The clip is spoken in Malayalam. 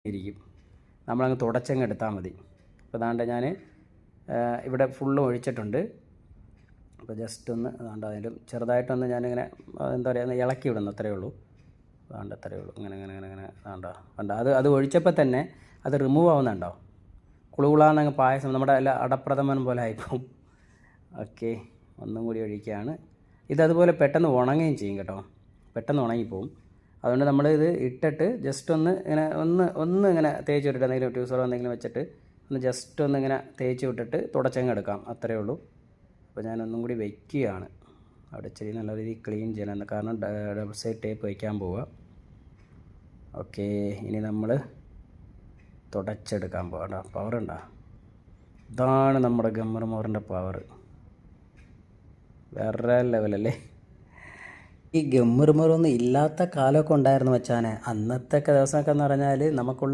ഇരിക്കും. നമ്മളങ്ങ് തുടച്ചങ്ങ് എടുത്താൽ മതി. അപ്പോൾ ദാണ്ട ഞാൻ ഇവിടെ ഫുള്ളും ഒഴിച്ചിട്ടുണ്ട്. അപ്പോൾ ജസ്റ്റ് ഒന്ന് ദാണ്ട അതിലും ചെറുതായിട്ടൊന്ന് ഞാനിങ്ങനെ എന്താ പറയുക ഇളക്കി വിടുന്നു, അത്രയേ ഉള്ളൂ. ദാണ്ട അത്രയേ ഉള്ളൂ. ഇങ്ങനെ ദാണ്ട കണ്ട അത് ഒഴിച്ചപ്പോൾ തന്നെ അത് റിമൂവ് ആവുന്നുണ്ടോ? കുളുകുളാന്നങ്ങ് പായസം നമ്മുടെ എല്ലാ അടപ്രഥമൻ പോലെ ആയിപ്പോവും. ഓക്കെ, ഒന്നും കൂടി ഒഴിക്കുകയാണ്. ഇതതുപോലെ പെട്ടെന്ന് ഉണങ്ങുകയും ചെയ്യും കേട്ടോ, പെട്ടെന്ന് ഉണങ്ങിപ്പോവും. അതുകൊണ്ട് നമ്മൾ ഇത് ഇട്ടിട്ട് ജസ്റ്റ് ഒന്ന് ഇങ്ങനെ ഒന്ന് ഇങ്ങനെ തേച്ച് വിട്ടിട്ട് എന്തെങ്കിലും ട്യൂസറോ എന്തെങ്കിലും വെച്ചിട്ട് ഒന്ന് ജസ്റ്റ് ഒന്ന് ഇങ്ങനെ തേച്ച് വിട്ടിട്ട് തുടച്ചങ്ങ് എടുക്കാം, അത്രയേ ഉള്ളൂ. അപ്പോൾ ഞാനൊന്നും കൂടി വയ്ക്കുകയാണ്. അവിടെ ഇച്ചിരി നല്ല രീതിയിൽ ക്ലീൻ ചെയ്യണം, കാരണം ഡബിൾ സൈഡ് ടേപ്പ് വയ്ക്കാൻ പോവുക. ഓക്കെ, ഇനി നമ്മൾ തുടച്ചെടുക്കാൻ പോകണ്ട. പവറുണ്ടോ? ഇതാണ് നമ്മുടെ ഗമ്മർ മോറിൻ്റെ പവർ, വേറെ ലെവലല്ലേ. ഈ ഗമ്മർ മോറൊന്നും ഇല്ലാത്ത കാലമൊക്കെ ഉണ്ടായിരുന്നു വെച്ചാൽ, അന്നത്തെ ദിവസമൊക്കെ എന്ന് പറഞ്ഞാൽ നമുക്കുള്ള